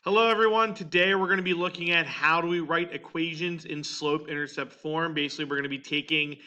Hello everyone, today we're going to be looking at how do we write equations in slope-intercept form. Basically, we're going to be taking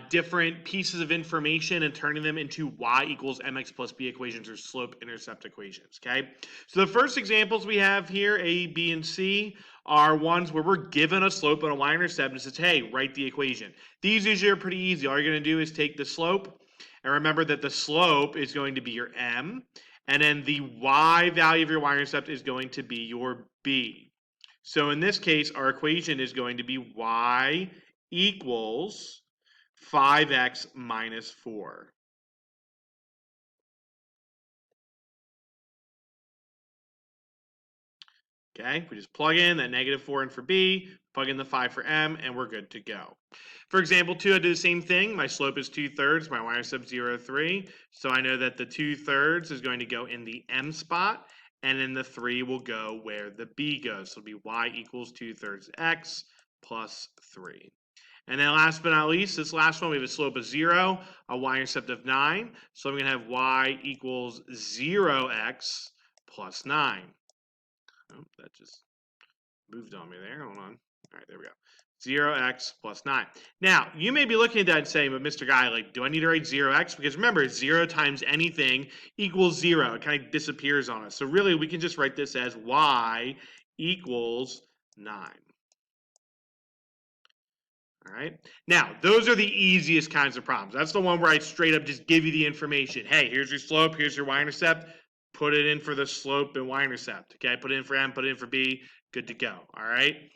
different pieces of information and turning them into y equals mx plus b equations or slope-intercept equations, okay? So the first examples we have here, A, B, and C, are ones where we're given a slope and a y-intercept and it says, hey, write the equation. These usually are pretty easy. All you're going to do is take the slope, and remember that the slope is going to be your m, and then the y value of your y-intercept is going to be your b. So in this case, our equation is going to be y equals 5x minus 4. Okay, we just plug in that -4 in for b, plug in the 5 for m, and we're good to go. For example 2, I do the same thing. My slope is 2/3, my y-intercept 0, 3. So I know that the 2/3 is going to go in the m spot, and then the 3 will go where the b goes. So it'll be y equals 2/3 x plus 3. And then last but not least, this last one, we have a slope of 0, a y-intercept of 9. So I'm going to have y equals 0x plus 9. Oh, that just moved on me there. Hold on. All right, there we go. 0x plus 9. Now, you may be looking at that and saying, but Mr. Guy, like, do I need to write 0x? Because remember, 0 times anything equals 0. It kind of disappears on us. So really, we can just write this as y equals 9. All right. Now, those are the easiest kinds of problems. That's the one where I straight up just give you the information. Hey, here's your slope, here's your y-intercept. Put it in for the slope and y-intercept. Okay, put it in for m, put it in for b. Good to go. All right.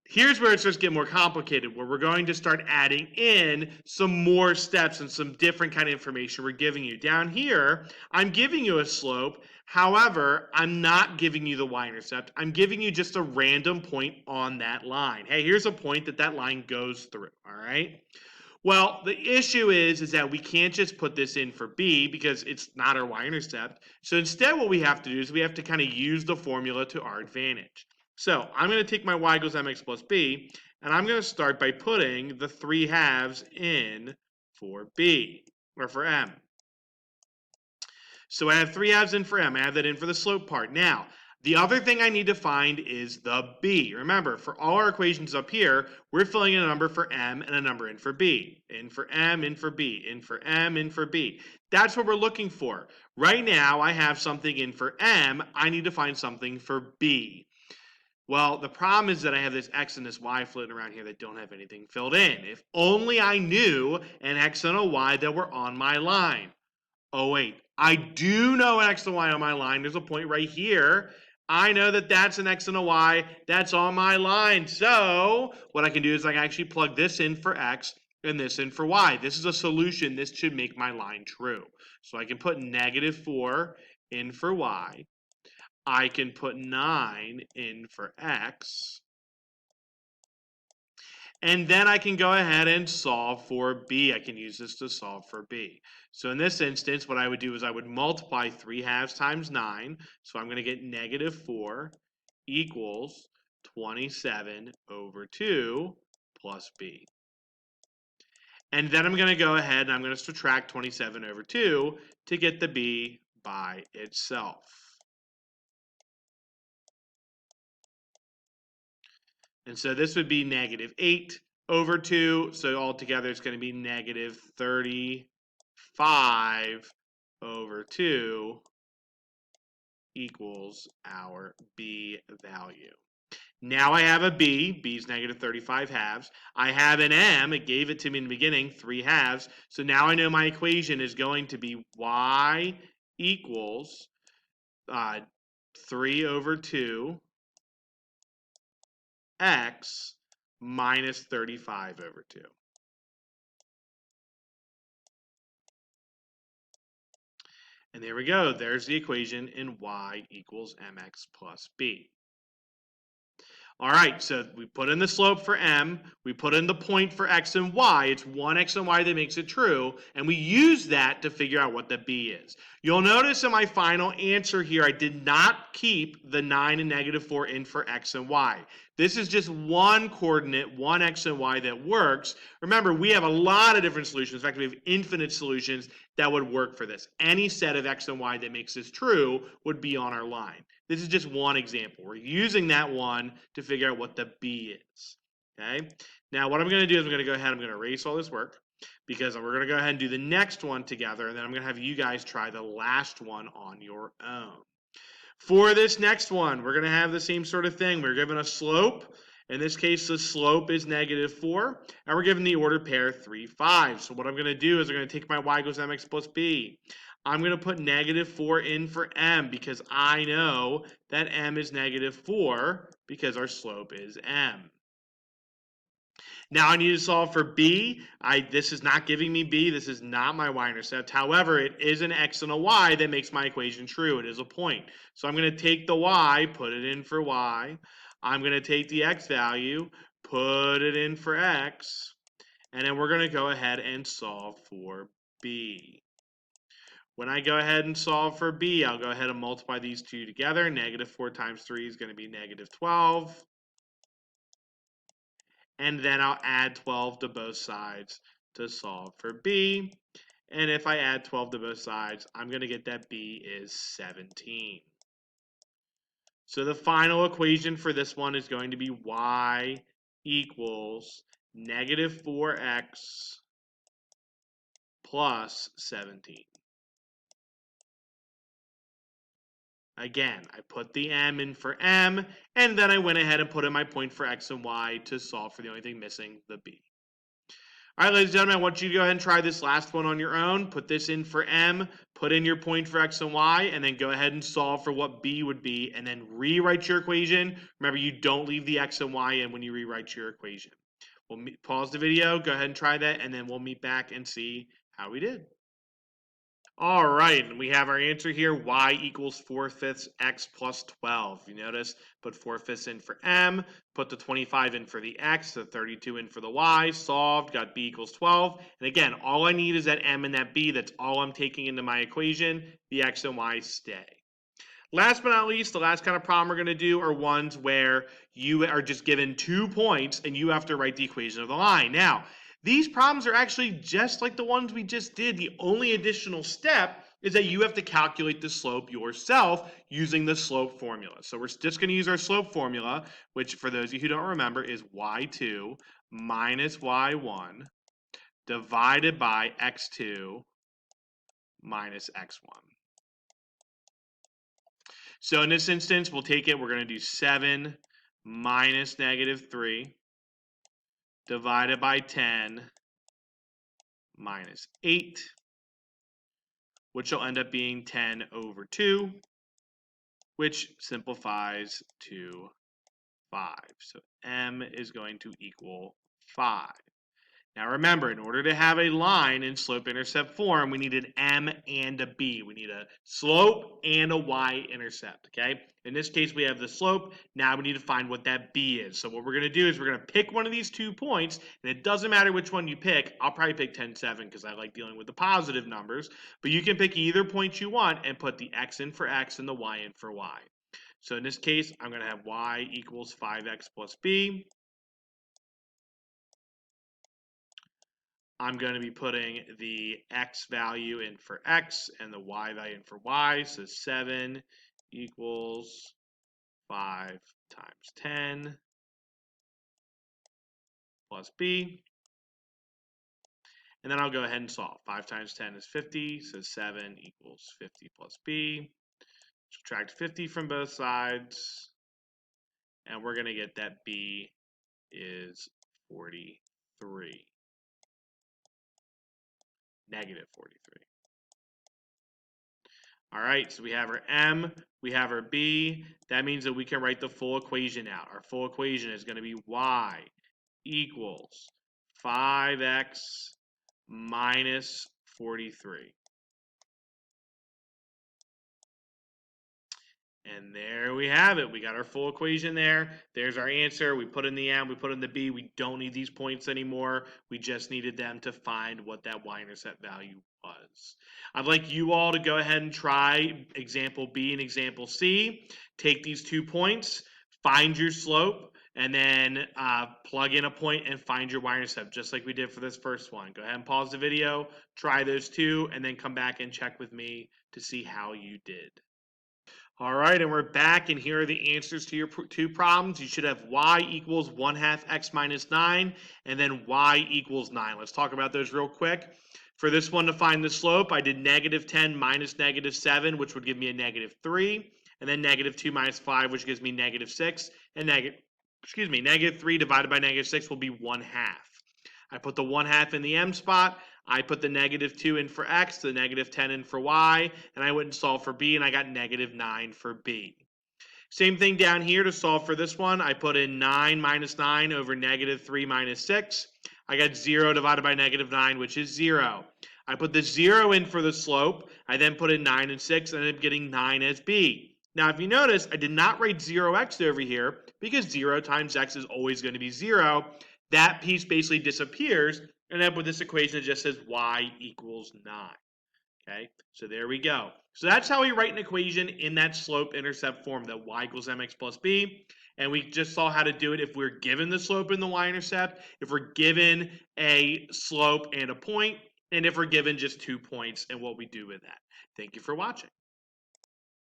Here's where it starts to get more complicated, where we're going to start adding in some more steps and some different kind of information we're giving you. Down here, I'm giving you a slope. However, I'm not giving you the y-intercept. I'm giving you just a random point on that line. Hey, here's a point that that line goes through, all right? Well, the issue is that we can't just put this in for b because it's not our y-intercept. So instead what we have to do is we have to kind of use the formula to our advantage. So I'm going to take my y equals mx plus b, and I'm going to start by putting the 3/2 in for b, or for m. So I have 3/2 in for m. I have that in for the slope part. Now, the other thing I need to find is the b. Remember, for all our equations up here, we're filling in a number for m and a number in for b. In for m, in for b, in for m, in for b. That's what we're looking for. Right now, I have something in for m. I need to find something for b. Well, the problem is that I have this x and this y floating around here that don't have anything filled in. If only I knew an x and a y that were on my line. Oh, wait. I do know an x and y on my line. There's a point right here. I know that that's an x and a y. That's on my line. So what I can do is I can actually plug this in for x and this in for y. This is a solution. This should make my line true. So I can put -4 in for y. I can put 9 in for x. And then I can go ahead and solve for b. I can use this to solve for b. So in this instance, what I would do is I would multiply 3/2 times 9. So I'm going to get -4 equals 27/2 plus b. And then I'm going to go ahead and I'm going to subtract 27/2 to get the b by itself. And so this would be -8/2. So altogether, it's going to be -35/2 equals our b value. Now I have a b. B is -35/2. I have an m. It gave it to me in the beginning, 3/2. So now I know my equation is going to be y equals 3/2 x minus 35/2. And there we go. There's the equation in y equals mx plus b. All right, so we put in the slope for m, we put in the point for x and y. It's one x and y that makes it true, and we use that to figure out what the b is. You'll notice in my final answer here, I did not keep the 9 and -4 in for x and y. This is just one coordinate, one x and y that works. Remember, we have a lot of different solutions. In fact, we have infinite solutions that would work for this. Any set of x and y that makes this true would be on our line. This is just one example. We're using that one to figure out what the b is. Okay. Now, what I'm going to do is I'm going to go ahead. I'm going to erase all this work because we're going to go ahead and do the next one together, and then I'm going to have you guys try the last one on your own. For this next one, we're going to have the same sort of thing. We're given a slope. In this case, the slope is -4, and we're given the order pair 3, 5. So what I'm going to do is I'm going to take my y equals mx plus b. I'm going to put -4 in for m because I know that m is -4 because our slope is m. Now I need to solve for b. This is not giving me b. This is not my y-intercept. However, it is an x and a y that makes my equation true. It is a point. So I'm going to take the y, put it in for y. I'm going to take the x value, put it in for x. And then we're going to go ahead and solve for b. When I go ahead and solve for b, I'll go ahead and multiply these two together. -4 times 3 is going to be -12. And then I'll add 12 to both sides to solve for b. And if I add 12 to both sides, I'm going to get that b is 17. So the final equation for this one is going to be y equals -4x plus 17. Again, I put the m in for m, and then I went ahead and put in my point for x and y to solve for the only thing missing, the b. All right, ladies and gentlemen, I want you to go ahead and try this last one on your own. Put this in for m, put in your point for x and y, and then go ahead and solve for what b would be, and then rewrite your equation. Remember, you don't leave the x and y in when you rewrite your equation. We'll pause the video, go ahead and try that, and then we'll meet back and see how we did. All right, and we have our answer here, y equals 4/5 x plus 12. You notice, put 4/5 in for m, put the 25 in for the x, the 32 in for the y, solved, got b equals 12. And again, all I need is that m and that b. That's all I'm taking into my equation. The x and y stay. Last but not least, the last kind of problem we're going to do are ones where you are just given 2 points and you have to write the equation of the line. Now, these problems are actually just like the ones we just did. The only additional step is that you have to calculate the slope yourself using the slope formula. So we're just going to use our slope formula, which for those of you who don't remember is y2 minus y1 divided by x2 minus x1. So in this instance, we'll take it, we're going to do 7 minus -3 divided by 10 minus 8, which will end up being 10 over 2, which simplifies to 5. So m is going to equal 5. Now remember, in order to have a line in slope-intercept form, we need an m and a b. We need a slope and a y-intercept, okay? In this case, we have the slope. Now we need to find what that b is. So what we're going to do is we're going to pick one of these 2 points, and it doesn't matter which one you pick. I'll probably pick 10, 7 because I like dealing with the positive numbers. But you can pick either point you want and put the x in for x and the y in for y. So in this case, I'm going to have y equals 5x plus b. I'm going to be putting the x value in for x and the y value in for y. So 7 equals 5 times 10 plus b. And then I'll go ahead and solve. 5 times 10 is 50, so 7 equals 50 plus b. Subtract 50 from both sides, and we're going to get that b is 43. Negative 43. All right, so we have our m, we have our b. That means that we can write the full equation out. Our full equation is going to be y equals 5x minus 43. And there we have it. We got our full equation there. There's our answer. We put in the M, we put in the B. We don't need these points anymore. We just needed them to find what that y-intercept value was. I'd like you all to go ahead and try example B and example C. Take these 2 points, find your slope, and then plug in a point and find your y-intercept, just like we did for this first one. Go ahead and pause the video, try those 2, and then come back and check with me to see how you did. All right, and we're back, and here are the answers to your 2 problems. You should have y equals 1/2 x minus 9, and then y equals 9. Let's talk about those real quick. For this one, to find the slope, I did -10 minus -7, which would give me a -3, and then -2 minus 5, which gives me -6, and -3 divided by -6 will be 1/2. I put the 1/2 in the m spot. I put the -2 in for x, the -10 in for y, and I went and solved for b, and I got -9 for b. Same thing down here to solve for this one. I put in 9 minus 9 over -3 minus 6. I got 0 divided by -9, which is 0. I put the 0 in for the slope. I then put in 9 and 6, and I ended up getting 9 as b. Now, if you notice, I did not write 0x over here because 0 times x is always going to be 0. That piece basically disappears, and then with this equation, it just says y equals 9. Okay, so there we go. So that's how we write an equation in that slope-intercept form, that y equals mx plus b. And we just saw how to do it if we're given the slope and the y-intercept, if we're given a slope and a point, and if we're given just 2 points and what we do with that. Thank you for watching.